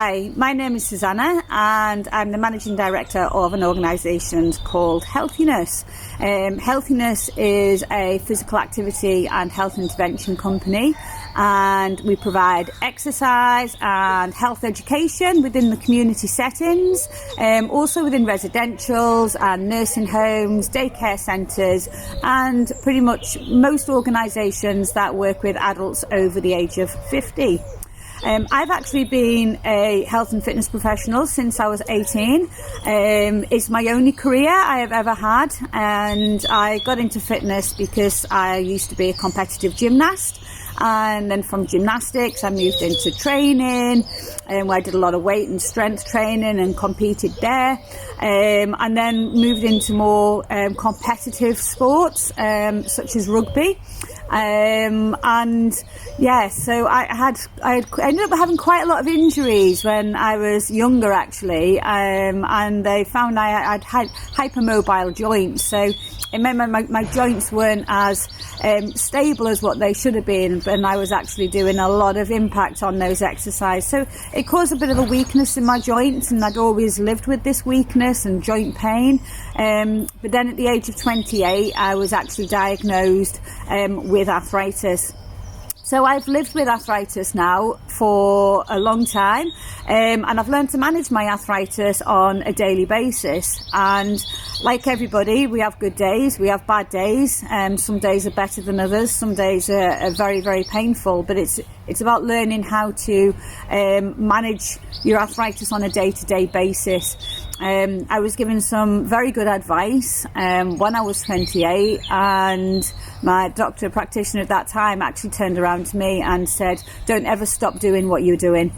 Hi, my name is Susanna and I'm the Managing Director of an organisation called Healthiness. Healthiness is a physical activity and health intervention company, and we provide exercise and health education within the community settings, also within residentials and nursing homes, daycare centres, and pretty much most organisations that work with adults over the age of 50. I've actually been a health and fitness professional since I was 18. It's my only career I have ever had, and I got into fitness because I used to be a competitive gymnast, and then from gymnastics I moved into training, where I did a lot of weight and strength training and competed there, and then moved into more competitive sports such as rugby. So I ended up having quite a lot of injuries when I was younger, actually, and they found I had hypermobile joints, so it meant my joints weren't as stable as what they should have been, and I was actually doing a lot of impact on those exercises, so it caused a bit of a weakness in my joints, and I'd always lived with this weakness and joint pain, but then at the age of 28 I was actually diagnosed with arthritis. So I've lived with arthritis now for a long time, and I've learned to manage my arthritis on a daily basis. And like everybody, we have good days, we have bad days, some days are better than others, some days are very, very painful, but it's about learning how to manage your arthritis on a day-to-day basis. I was given some very good advice when I was 28, and my doctor practitioner at that time actually turned around to me and said, don't ever stop doing what you're doing,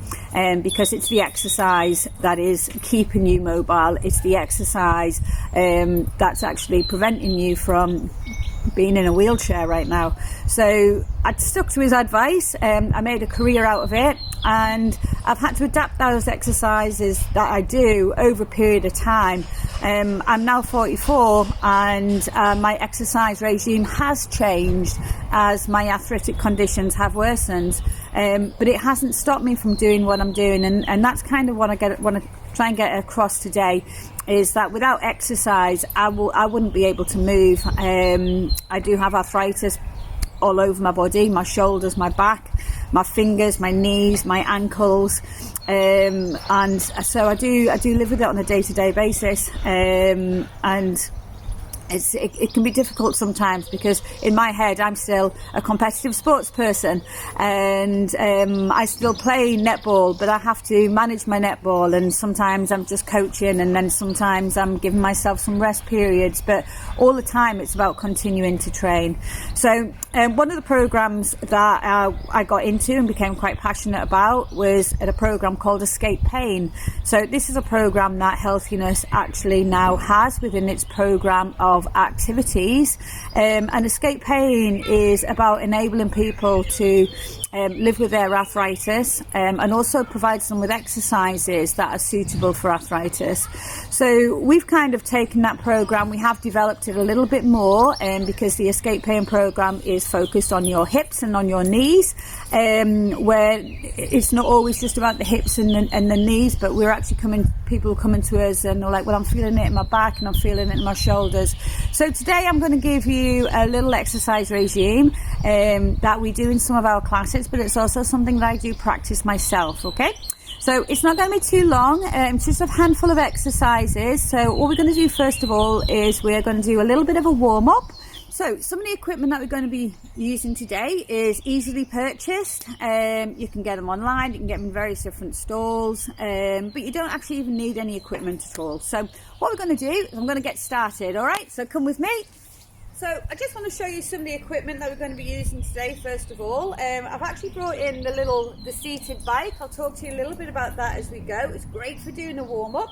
because it's the exercise that is keeping you mobile. It's the exercise that's actually preventing you from being in a wheelchair right now. So I stuck to his advice, I made a career out of it, and I've had to adapt those exercises that I do over a period of time. I'm now 44, and my exercise regime has changed as my arthritic conditions have worsened, but it hasn't stopped me from doing what I'm doing, and that's kind of what I want to try and get across today, is that without exercise I wouldn't be able to move. I do have arthritis all over my body, my shoulders, my back, my fingers, my knees, my ankles, and so I do live with it on a day-to-day basis, and it can be difficult sometimes, because in my head I'm still a competitive sports person, and I still play netball, but I have to manage my netball, and sometimes I'm just coaching, and then sometimes I'm giving myself some rest periods, but all the time it's about continuing to train. So one of the programs that I got into and became quite passionate about was at a program called Escape Pain. So this is a program that Healthiness actually now has within its program of activities, and Escape Pain is about enabling people to live with their arthritis, and also provides them with exercises that are suitable for arthritis. So we've kind of taken that program, we have developed it a little bit more, because the Escape Pain program is focused on your hips and on your knees, where it's not always just about the hips and the knees, but we're actually people coming to us and they're like, well, I'm feeling it in my back and I'm feeling it in my shoulders. So today I'm going to give you a little exercise regime that we do in some of our classes, but it's also something that I do practice myself, okay? So it's not going to be too long, it's just a handful of exercises. So what we're going to do first of all is we're going to do a little bit of a warm-up. So some of the equipment that we're going to be using today is easily purchased. You can get them online, you can get them in various different stalls, but you don't actually even need any equipment at all. So what we're going to do is I'm going to get started, all right? So come with me. So I just want to show you some of the equipment that we're going to be using today first of all. I've actually brought in the seated bike. I'll talk to you a little bit about that as we go. It's great for doing a warm-up.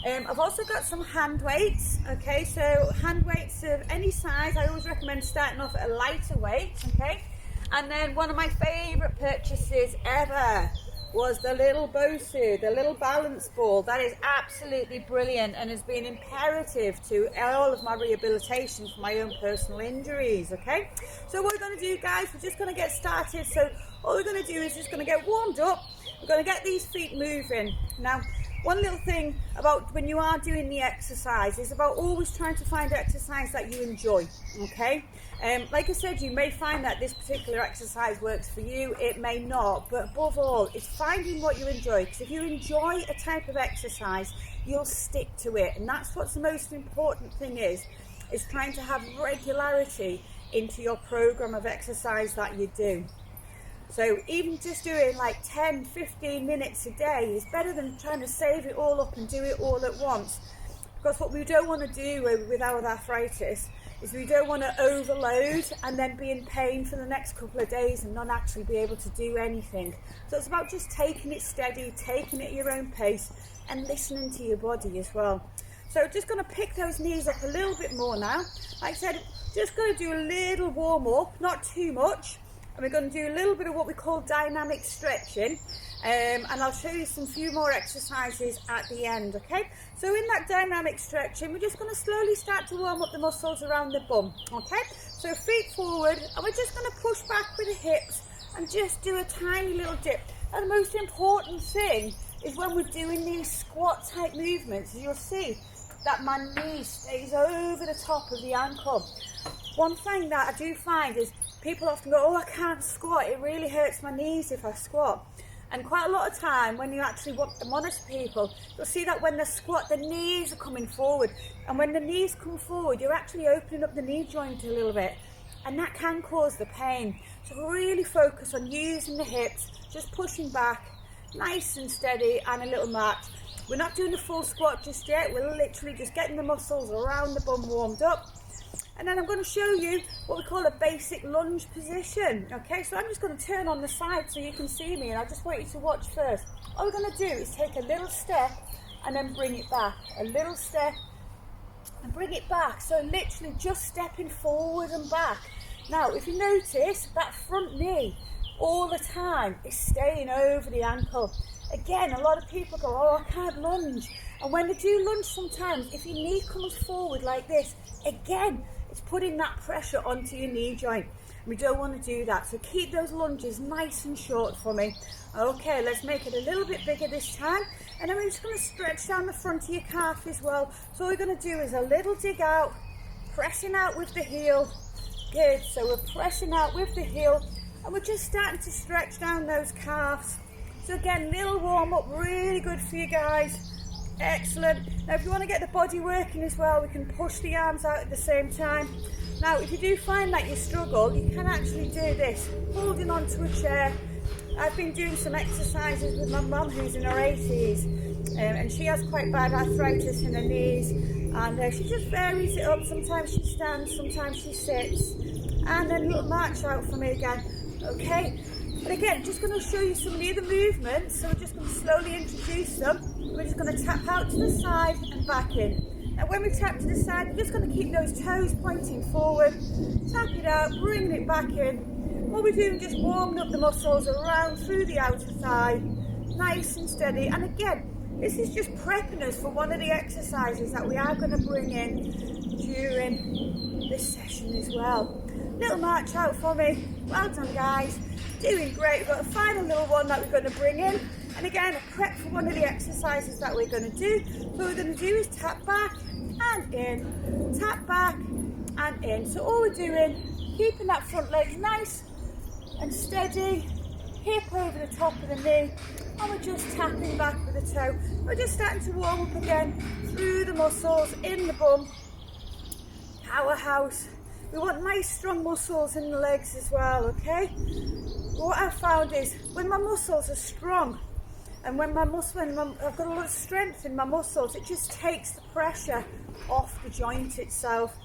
I've also got some hand weights, okay, so hand weights of any size. I always recommend starting off at a lighter weight, okay, and then one of my favourite purchases ever was the little BOSU, the little balance ball. That is absolutely brilliant and has been imperative to all of my rehabilitation for my own personal injuries, okay. So what we're going to do, guys, we're just going to get started. So all we're going to do is just going to get warmed up. we're going to get these feet moving. Now, one little thing about when you are doing the exercise is about always trying to find exercise that you enjoy, okay? Like I said, you may find that this particular exercise works for you, it may not, but above all, it's finding what you enjoy, because if you enjoy a type of exercise, you'll stick to it, and that's what's the most important thing is trying to have regularity into your program of exercise that you do. So even just doing like 10, 15 minutes a day is better than trying to save it all up and do it all at once. Because what we don't want to do with our arthritis is we don't want to overload and then be in pain for the next couple of days and not actually be able to do anything. So it's about just taking it steady, taking it at your own pace and listening to your body as well. So just going to pick those knees up a little bit more now. Like I said, just going to do a little warm up, not too much. And we're going to do a little bit of what we call dynamic stretching, and I'll show you some few more exercises at the end, okay? So in that dynamic stretching, we're just going to slowly start to warm up the muscles around the bum, okay? So feet forward, and we're just going to push back with the hips and just do a tiny little dip. And the most important thing is when we're doing these squat type movements, you'll see that my knee stays over the top of the ankle. One thing that I do find is people often go, oh, I can't squat, it really hurts my knees if I squat. And quite a lot of time when you actually monitor people, you'll see that when they squat, the knees are coming forward. And when the knees come forward, you're actually opening up the knee joint a little bit. And that can cause the pain. So really focus on using the hips, just pushing back, nice and steady, and a little march. We're not doing a full squat just yet, we're literally just getting the muscles around the bum warmed up. And then I'm going to show you what we call a basic lunge position. Okay, so I'm just going to turn on the side so you can see me, and I just want you to watch first. All we're going to do is take a little step and then bring it back. A little step and bring it back. So literally just stepping forward and back. Now, if you notice, that front knee all the time is staying over the ankle. Again, a lot of people go, oh, I can't lunge. And when they do lunge sometimes, if your knee comes forward like this, again, it's putting that pressure onto your knee joint. We don't want to do that. So keep those lunges nice and short for me. Okay, let's make it a little bit bigger this time. And then we're just going to stretch down the front of your calf as well. So all we're going to do is a little dig out, pressing out with the heel. Good, so we're pressing out with the heel. And we're just starting to stretch down those calves. So again, little warm up, really good for you guys. Excellent. Now if you want to get the body working as well, we can push the arms out at the same time. Now if you do find that you struggle, you can actually do this, holding onto a chair. I've been doing some exercises with my mum who's in her 80s, and she has quite bad arthritis in her knees, and she just varies it up. Sometimes she stands, sometimes she sits, and then a little march out for me again. Okay, but again, just going to show you some of the other movements, so we're just going to slowly introduce them. We're just going to tap out to the side and back in. Now when we tap to the side, we're just going to keep those toes pointing forward, tap it out, bring it back in. What we're doing, just warming up the muscles around through the outer thigh, nice and steady. And again, this is just prepping us for one of the exercises that we are going to bring in during this session as well. Little march out for me. Well done, guys. Doing great. We've got a final little one that we're going to bring in. And again, a prep for one of the exercises that we're going to do. So what we're going to do is tap back and in, tap back and in. So all we're doing, keeping that front leg nice and steady, hip over the top of the knee, and we're just tapping back with the toe. We're just starting to warm up again through the muscles in the bum. Powerhouse. We want nice strong muscles in the legs as well, okay? What I've found is when my muscles are strong, and when I've got a lot of strength in my muscles, it just takes the pressure off the joint itself.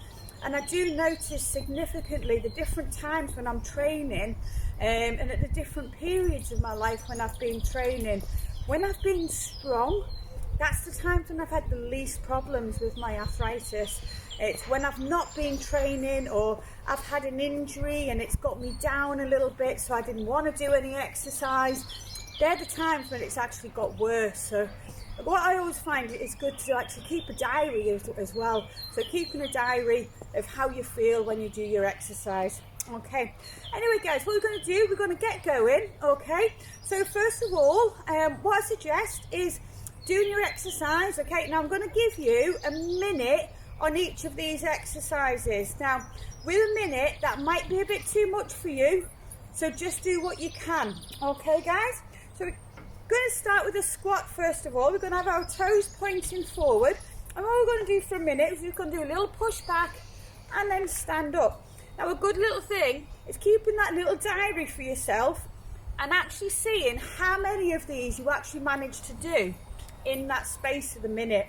And I do notice significantly the different times when I'm training, and at the different periods of my life when I've been training. When I've been strong, that's the times when I've had the least problems with my arthritis. It's when I've not been training, or I've had an injury and it's got me down a little bit, so I didn't want to do any exercise. They're the times when it's actually got worse. So what I always find is good to actually keep a diary as well. So keeping a diary of how you feel when you do your exercise. Okay, anyway guys, what we're going to do, we're going to get going. Okay, so first of all, what I suggest is doing your exercise. Okay, now I'm going to give you a minute on each of these exercises. Now with a minute, that might be a bit too much for you, so just do what you can. Okay guys, so we're going to start with a squat. First of all, we're going to have our toes pointing forward, and what we're going to do for a minute is we're going to do a little push back and then stand up. Now a good little thing is keeping that little diary for yourself and actually seeing how many of these you actually manage to do in that space of the minute.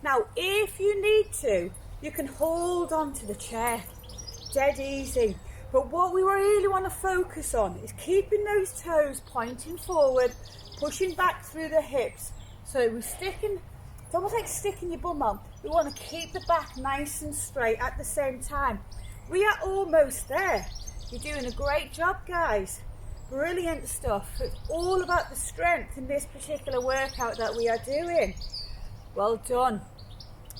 Now if you need to, you can hold on to the chair, dead easy. But what we really want to focus on is keeping those toes pointing forward, pushing back through the hips. So we're sticking, it's almost like sticking your bum out. We want to keep the back nice and straight at the same time. We are almost there. You're doing a great job, guys. Brilliant stuff. It's all about the strength in this particular workout that we are doing. Well done.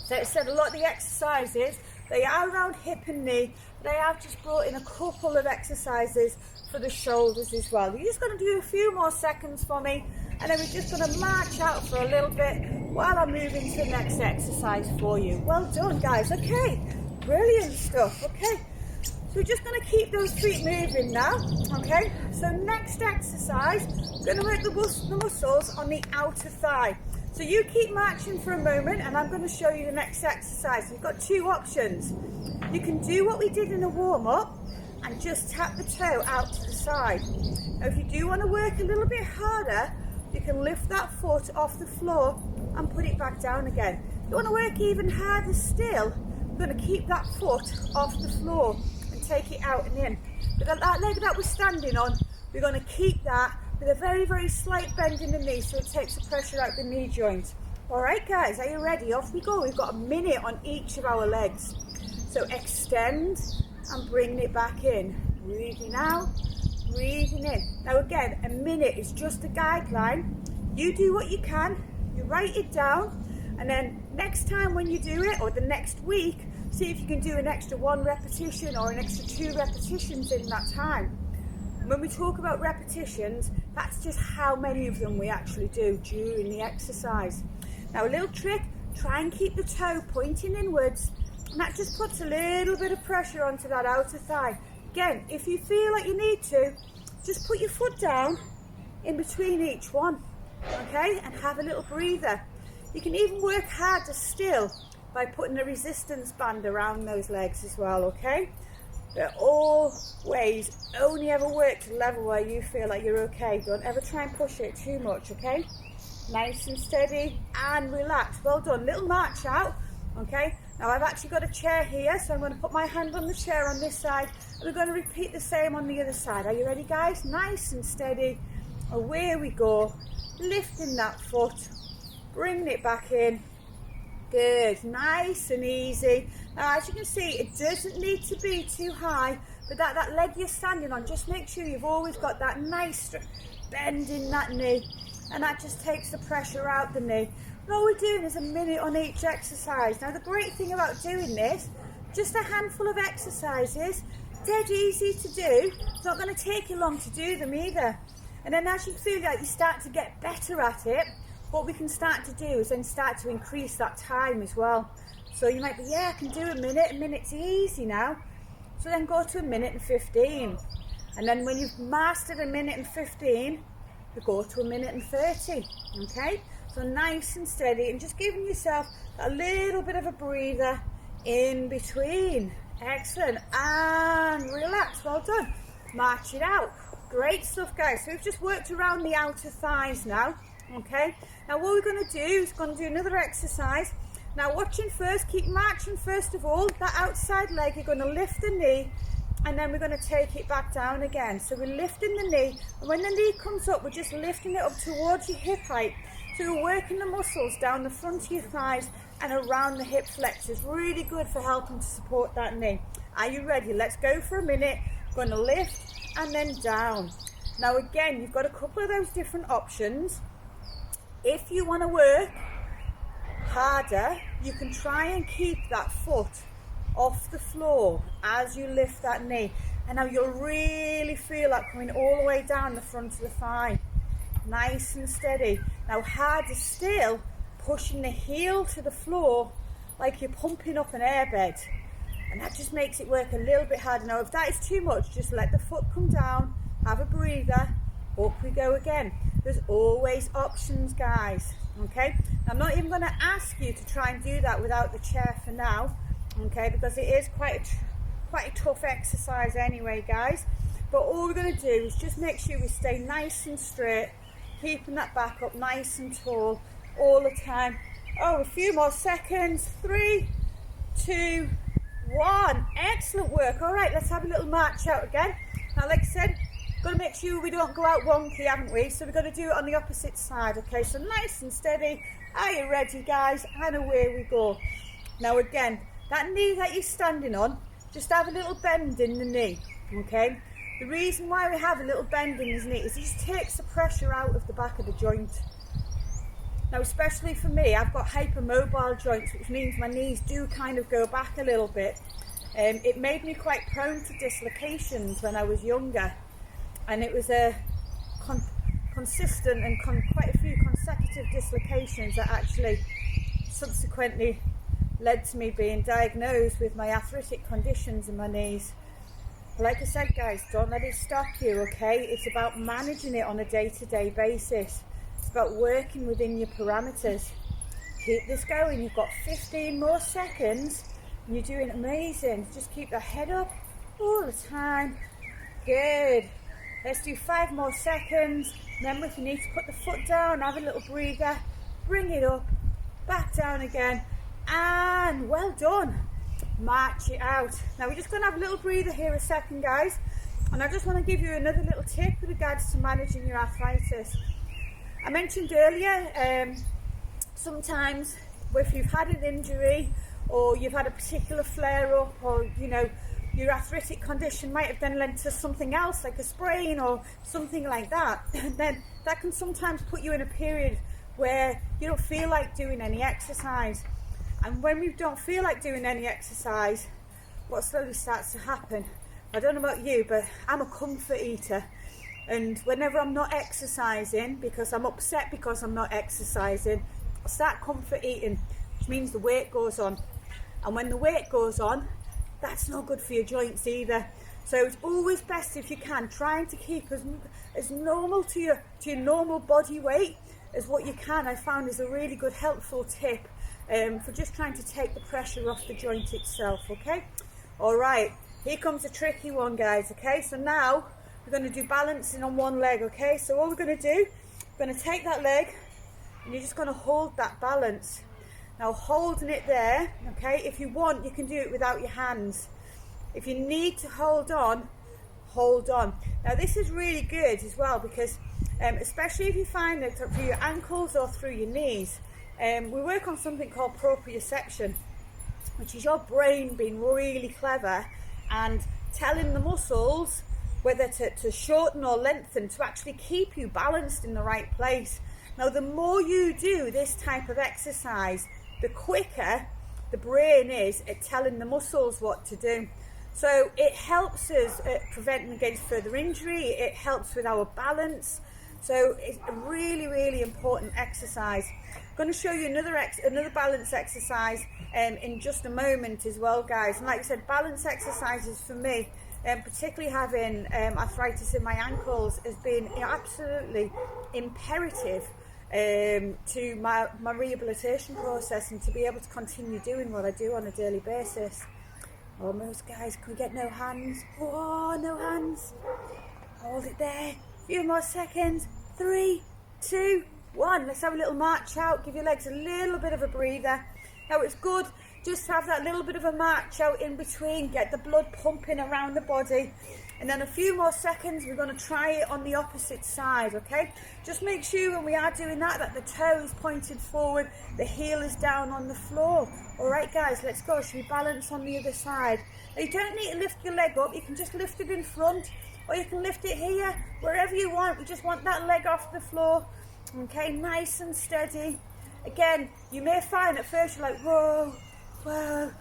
So I said a lot of the exercises, they are around hip and knee, but I have just brought in a couple of exercises for the shoulders as well. You're just going to do a few more seconds for me, and then we're just going to march out for a little bit while I'm moving to the next exercise for you. Well done, guys. Okay, brilliant stuff. Okay, so we're just going to keep those feet moving now. Okay, so next exercise, we're going to work the muscles on the outer thigh. So you keep marching for a moment, and I'm going to show you the next exercise. We've got two options. You can do what we did in the warm-up and just tap the toe out to the side. Now if you do want to work a little bit harder, you can lift that foot off the floor and put it back down again. If you want to work even harder still, we're going to keep that foot off the floor and take it out and in. But that leg that we're standing on, we're going to keep that with a very, very slight bend in the knee so it takes the pressure out the knee joint. Alright guys, are you ready? Off we go. We've got a minute on each of our legs. So extend and bring it back in. Breathing out, breathing in. Now again, a minute is just a guideline. You do what you can, you write it down, and then next time when you do it, or the next week, see if you can do an extra 1 repetition or an extra 2 repetitions in that time. When we talk about repetitions, that's just how many of them we actually do during the exercise. Now a little trick, try and keep the toe pointing inwards, and that just puts a little bit of pressure onto that outer thigh. Again, if you feel like you need to, just put your foot down in between each one, okay, and have a little breather. You can even work harder still by putting a resistance band around those legs as well, okay? But always only ever work to the level where you feel like you're okay. Don't ever try and push it too much, okay? Nice and steady and relax. Well done. Little march out, okay? Now I've actually got a chair here, so I'm going to put my hand on the chair on this side, and we're going to repeat the same on the other side. Are you ready, guys? Nice and steady. Away we go. Lifting that foot, bringing it back in. Good, nice and easy. Now as you can see, it doesn't need to be too high, but that leg you're standing on, just make sure you've always got that nice bend in that knee, and that just takes the pressure out the knee. And all we're doing is a minute on each exercise. Now the great thing about doing this, just a handful of exercises, dead easy to do. It's not going to take you long to do them either. And then as you feel like you start to get better at it, what we can start to do is then start to increase that time as well. So you might be, yeah, I can do a minute's easy now. So then go to a minute and 15. And then when you've mastered a minute and 15, you go to a minute and 30, okay? So nice and steady, and just giving yourself a little bit of a breather in between. Excellent, and relax, well done. March it out. Great stuff, guys. So we've just worked around the outer thighs now, okay? Now what we're going to do is going to do another exercise. Now watching first, keep marching first of all. That outside leg, you're going to lift the knee, and then we're going to take it back down again. So we're lifting the knee, and when the knee comes up, we're just lifting it up towards your hip height. So you're working the muscles down the front of your thighs and around the hip flexors. Really good for helping to support that knee. Are you ready? Let's go for a minute. Going to lift and then down. Now again, you've got a couple of those different options. If you want to work harder, you can try and keep that foot off the floor as you lift that knee. And now you'll really feel that coming all the way down the front of the thigh. Nice and steady. Now harder still, pushing the heel to the floor like you're pumping up an airbed. And that just makes it work a little bit harder. Now if that is too much, just let the foot come down, have a breather, up we go again. There's always options, guys, okay? I'm not even going to ask you to try and do that without the chair for now, okay, because it is quite a tough exercise anyway, guys. But all we're going to do is just make sure we stay nice and straight, keeping that back up nice and tall all the time. Oh, a few more seconds. 3, 2, 1. Excellent work. All right, let's have a little march out again. Now, like I said, got to make sure we don't go out wonky, haven't we? So we're going to do it on the opposite side, okay? So nice and steady. Are you ready, guys? And away we go. Now, again, that knee that you're standing on, just have a little bend in the knee, okay? The reason why we have a little bend in his knee is it just takes the pressure out of the back of the joint. Now, especially for me, I've got hypermobile joints, which means my knees do kind of go back a little bit. It made me quite prone to dislocations when I was younger, and it was a consistent and quite a few consecutive dislocations that actually subsequently led to me being diagnosed with my arthritic conditions in my knees. Like I said, guys, don't let it stop you, okay? It's about managing it on a day-to-day basis. It's about working within your parameters. Keep this going. You've got 15 more seconds and you're doing amazing. Just keep the head up all the time. Good. Let's do 5 more seconds. Remember, if you need to put the foot down, have a little breather, bring it up, back down again, and well done. March it out. Now we're just going to have a little breather here a second, guys, and I just want to give you another little tip with regards to managing your arthritis. I mentioned earlier, sometimes if you've had an injury or you've had a particular flare-up, or you know, your arthritic condition might have then led to something else like a sprain or something like that, then that can sometimes put you in a period where you don't feel like doing any exercise. And when we don't feel like doing any exercise, what slowly starts to happen, I don't know about you, but I'm a comfort eater. And whenever I'm not exercising, because I'm upset because I'm not exercising, I start comfort eating, which means the weight goes on. And when the weight goes on, that's not good for your joints either. So it's always best, if you can, trying to keep as normal to your normal body weight as what you can. I found is a really good helpful tip for just trying to take the pressure off the joint itself, okay? All right, here comes a tricky one, guys, okay? So now we're going to do balancing on one leg, okay? So all we're going to do, we're going to take that leg and you're just going to hold that balance. Now, holding it there, okay? If you want, you can do it without your hands. If you need to hold on, hold on. Now, this is really good as well because especially if you find that through your ankles or through your knees, we work on something called proprioception, which is your brain being really clever and telling the muscles whether to shorten or lengthen to actually keep you balanced in the right place. Now, the more you do this type of exercise, the quicker the brain is at telling the muscles what to do. So it helps us at preventing against further injury. It helps with our balance. So it's a really, really important exercise. I'm going to show you another balance exercise in just a moment as well, guys. And like I said, balance exercises for me, particularly having arthritis in my ankles, has been absolutely imperative to my rehabilitation process and to be able to continue doing what I do on a daily basis. Almost, guys. Can we get no hands? Oh, no hands. Hold it there. A few more seconds. 3, 2, 1. Let's have a little march out. Give your legs a little bit of a breather. Now, it's good just to have that little bit of a march out in between. Get the blood pumping around the body. And then a few more seconds, we're going to try it on the opposite side, okay? Just make sure when we are doing that the toe is pointed forward, the heel is down on the floor. All right, guys, let's go. Should we balance on the other side? Now, you don't need to lift your leg up. You can just lift it in front, or you can lift it here, wherever you want. We just want that leg off the floor, okay? Nice and steady. Again, you may find at first you're like, whoa, whoa.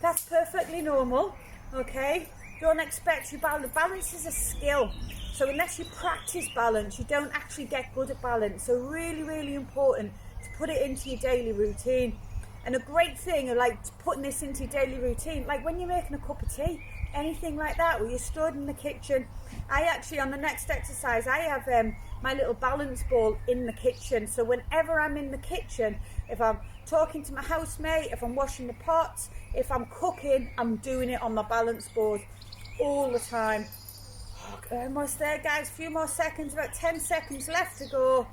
That's perfectly normal, okay? Don't expect your balance. Balance is a skill. So unless you practice balance, you don't actually get good at balance. So really, really important to put it into your daily routine. And a great thing of like putting this into your daily routine, like when you're making a cup of tea, anything like that, where you're stood in the kitchen. I actually, on the next exercise, I have my little balance ball in the kitchen. So whenever I'm in the kitchen, if I'm talking to my housemate, if I'm washing the pots, if I'm cooking, I'm doing it on my balance board all the time. Oh, almost there, guys. A few more seconds, about 10 seconds left to go.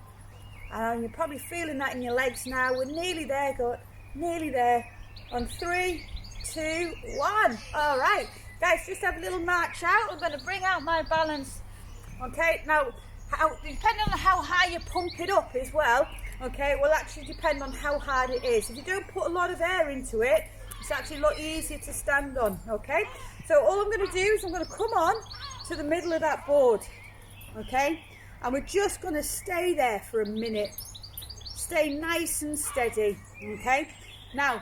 You're probably feeling that in your legs now. We're nearly there, nearly there. On 3, 2, 1. All right, guys, just have a little march out. I'm going to bring out my balance. Okay, now, depending on how high you pump it up as well, okay, it will actually depend on how hard it is. If you don't put a lot of air into it, it's actually a lot easier to stand on, okay? So all I'm going to do is I'm going to come on to the middle of that board, okay? And we're just going to stay there for a minute. Stay nice and steady, okay? Now,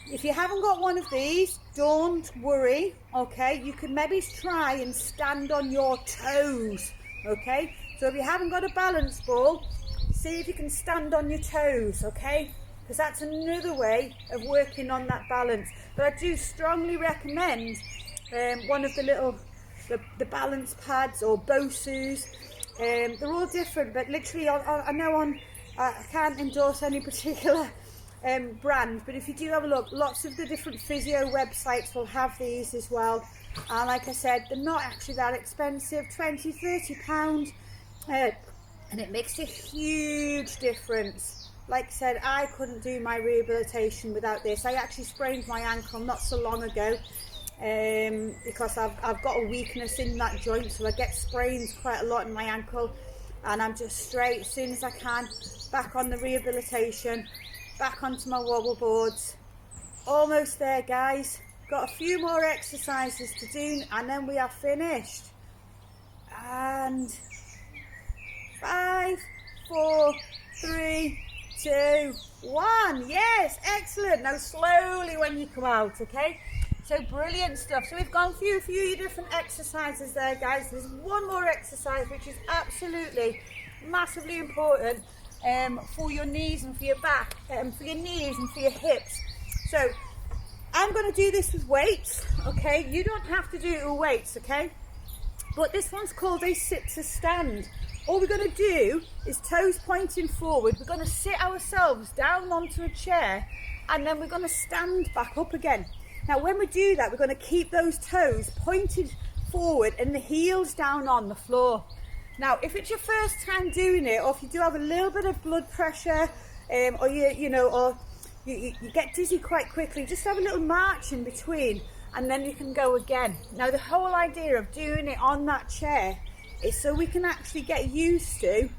if you haven't got one of these, don't worry, okay? You can maybe try and stand on your toes, okay? So if you haven't got a balance ball, see if you can stand on your toes, okay? Because that's another way of working on that balance. But I do strongly recommend one of the little, the balance pads or Bosus. They're all different, but literally I know I can't endorse any particular brand, but if you do have a look, lots of the different physio websites will have these as well. And like I said, they're not actually that expensive, 20, 30 pounds, and it makes a huge difference. Like I said, I couldn't do my rehabilitation without this. I actually sprained my ankle not so long ago because I've got a weakness in that joint, so I get sprains quite a lot in my ankle, and I'm just straight as soon as I can back on the rehabilitation, back onto my wobble boards. Almost there, guys. Got a few more exercises to do and then we are finished. And 5, 4, 3, 2, 1. Yes, excellent. Now slowly when you come out, okay? So brilliant stuff. So we've gone through a few different exercises there, guys. There's one more exercise which is absolutely massively important for your knees and for your back, for your knees and for your hips. So I'm going to do this with weights, okay? You don't have to do it with weights, okay? But this one's called a sit to stand. All we're going to do is toes pointing forward. We're going to sit ourselves down onto a chair and then we're going to stand back up again. Now when we do that, we're going to keep those toes pointed forward and the heels down on the floor. Now if it's your first time doing it, or if you do have a little bit of blood pressure, or you get dizzy quite quickly, just have a little march in between and then you can go again. Now the whole idea of doing it on that chair is so we can actually get used to,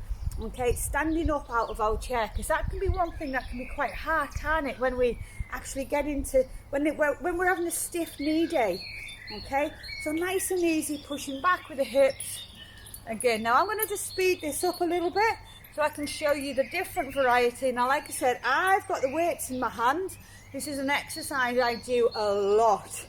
okay, standing up out of our chair, because that can be one thing that can be quite hard, can't it, when we actually get into, when we're having a stiff knee day, okay? So nice and easy, pushing back with the hips. Again, now I'm going to just speed this up a little bit so I can show you the different variety. Now, like I said, I've got the weights in my hand. This is an exercise I do a lot.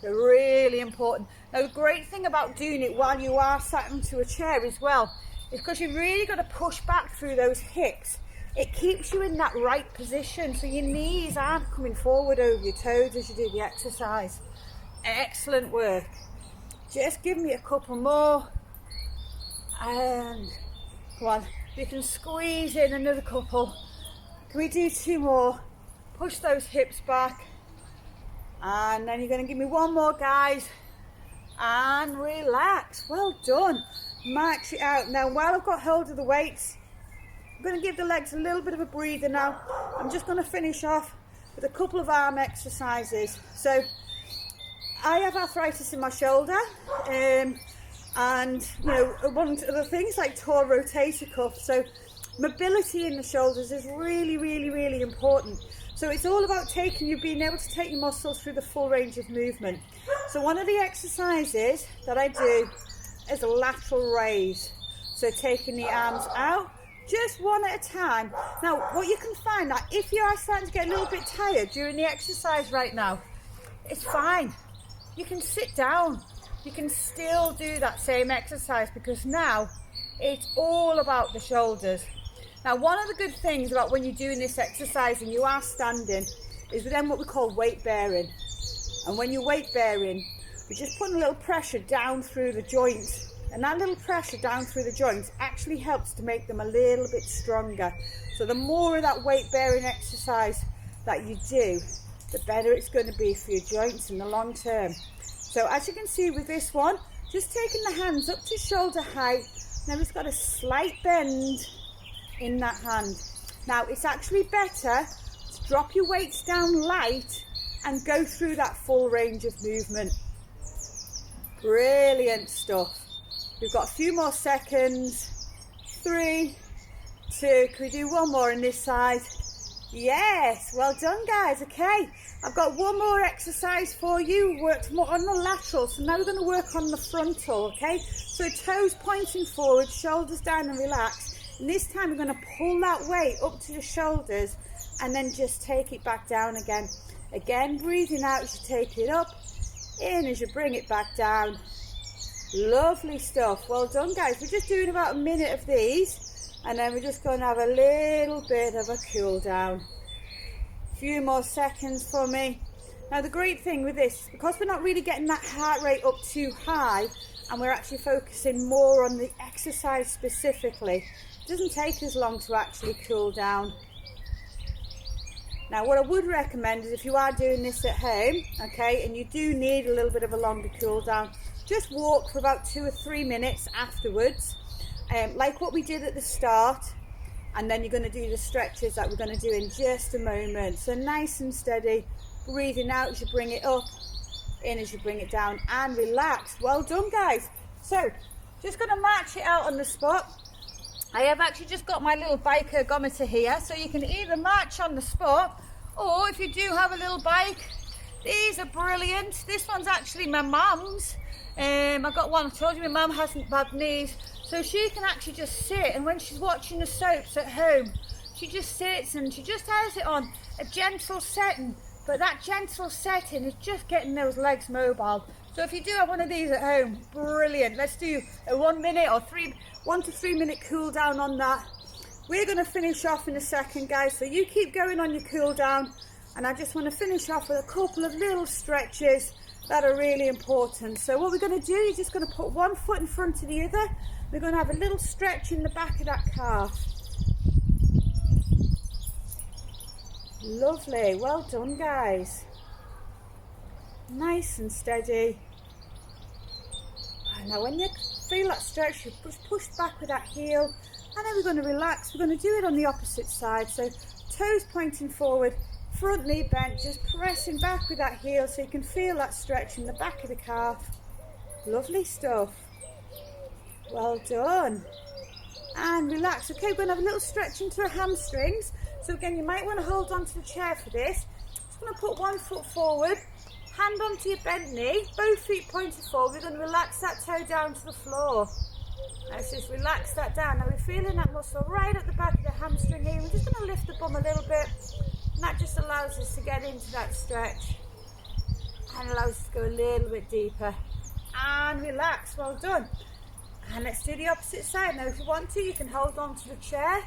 They're really important. Now, the great thing about doing it while you are sat into a chair as well is because you've really got to push back through those hips. It keeps you in that right position so your knees aren't coming forward over your toes as you do the exercise. Excellent work. Just give me a couple more. And come on, you can squeeze in another couple. Can we do 2 more? Push those hips back. And then you're going to give me 1 more, guys. And relax. Well done. March it out. Now, while I've got hold of the weights, I'm going to give the legs a little bit of a breather now. I'm just going to finish off with a couple of arm exercises. So, I have arthritis in my shoulder. And, you know, one of the things like torn rotator cuff. So, mobility in the shoulders is really, really, really important. So it's all about being able to take your muscles through the full range of movement. So one of the exercises that I do is a lateral raise. So taking the arms out, just one at a time. Now, what you can find that if you are starting to get a little bit tired during the exercise right now, it's fine. You can sit down. you can still do that same exercise, because now it's all about the shoulders. Now, one of the good things about when you're doing this exercise and you are standing is then what we call weight bearing. And when you're weight bearing, you're just putting a little pressure down through the joints, and that little pressure down through the joints actually helps to make them a little bit stronger. So the more of that weight bearing exercise that you do, the better it's going to be for your joints in the long term. So as you can see with this one, just taking the hands up to shoulder height. Now it's got a slight bend in that hand. Now it's actually better to drop your weights down light and go through that full range of movement. Brilliant stuff. We've got a few more seconds. 3, 2, can we do one more on this side? Yes, well done guys. Okay, I've got one more exercise for you. We worked more on the lateral, so now we're going to work on the frontal. Okay, so toes pointing forward, shoulders down and relax. And this time we're going to pull that weight up to the shoulders and then just take it back down again. Again, breathing out as you take it up, in as you bring it back down. Lovely stuff. Well done guys. We're just doing about a minute of these, and then we're just going to have a little bit of a cool down. A few more seconds for me. Now the great thing with this, because we're not really getting that heart rate up too high and we're actually focusing more on the exercise specifically, it doesn't take as long to actually cool down. Now what I would recommend is if you are doing this at home, okay, and you do need a little bit of a longer cool down, just walk for about 2 or 3 minutes afterwards, like what we did at the start, and then you're going to do the stretches that we're going to do in just a moment. So nice and steady, breathing out as you bring it up, in as you bring it down, and relax. Well done guys. So just going to march it out on the spot. I have actually just got my little bike ergometer here, so you can either march on the spot, or if you do have a little bike, these are brilliant. This one's actually my mum's. I got one, I told you my mum hasn't bad knees, so she can actually just sit, and when she's watching the soaps at home, she just sits and she just has it on a gentle setting, but that gentle setting is just getting those legs mobile. So if you do have one of these at home, brilliant. Let's do a 1 minute or 1 to 3 minute cool down on that. We're going to finish off in a second guys, so you keep going on your cool down, and I just want to finish off with a couple of little stretches that are really important. So what we're going to do is just going to put one foot in front of the other. We're going to have a little stretch in the back of that calf. Lovely, well done guys. Nice and steady. And now when you feel that stretch, you push back with that heel, and then we're going to relax. We're going to do it on the opposite side, so toes pointing forward, front knee bent, just pressing back with that heel so you can feel that stretch in the back of the calf. Lovely stuff. Well done. And relax. Okay, we're going to have a little stretch into the hamstrings. So again, you might want to hold on to the chair for this. Just going to put one foot forward, hand onto your bent knee, both feet pointed forward. We're going to relax that toe down to the floor. Let's just relax that down. Now we're feeling that muscle right at the back of the hamstring here. We're just going to lift the bum a little bit, and that just allows us to get into that stretch and allows us to go a little bit deeper. And relax. Well done. And let's do the opposite side. Now if you want to, you can hold on to the chair.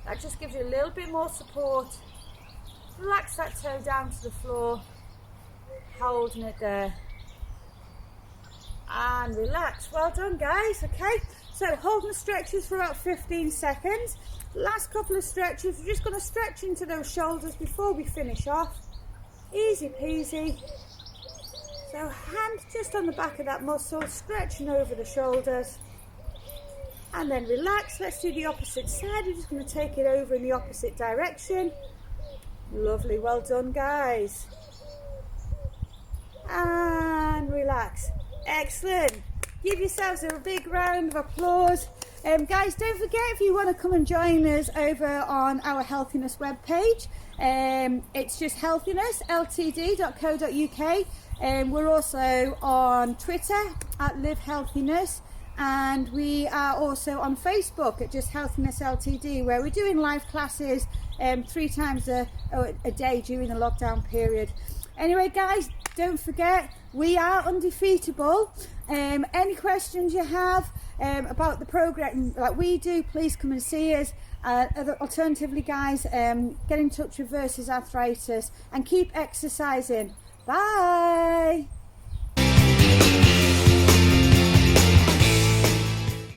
That just gives you a little bit more support. Relax that toe down to the floor, holding it there. And relax. Well done guys. Okay, so holding the stretches for about 15 seconds. Last couple of stretches, we're just going to stretch into those shoulders before we finish off. Easy peasy. So hand just on the back of that muscle, stretching over the shoulders. And then relax. Let's do the opposite side. We're just going to take it over in the opposite direction. Lovely. Well done guys. And relax. Excellent. Give yourselves a big round of applause. Guys, don't forget, if you want to come and join us over on our Healthiness webpage, it's just healthinessltd.co.uk. We're also on Twitter at Live Healthiness, and we are also on Facebook at just Healthiness Ltd, where we're doing live classes 3 times a day during the lockdown period. Anyway, guys, don't forget, we are undefeatable. Any questions you have about the program that we do, please come and see us. Alternatively, guys, get in touch with Versus Arthritis and keep exercising. Bye.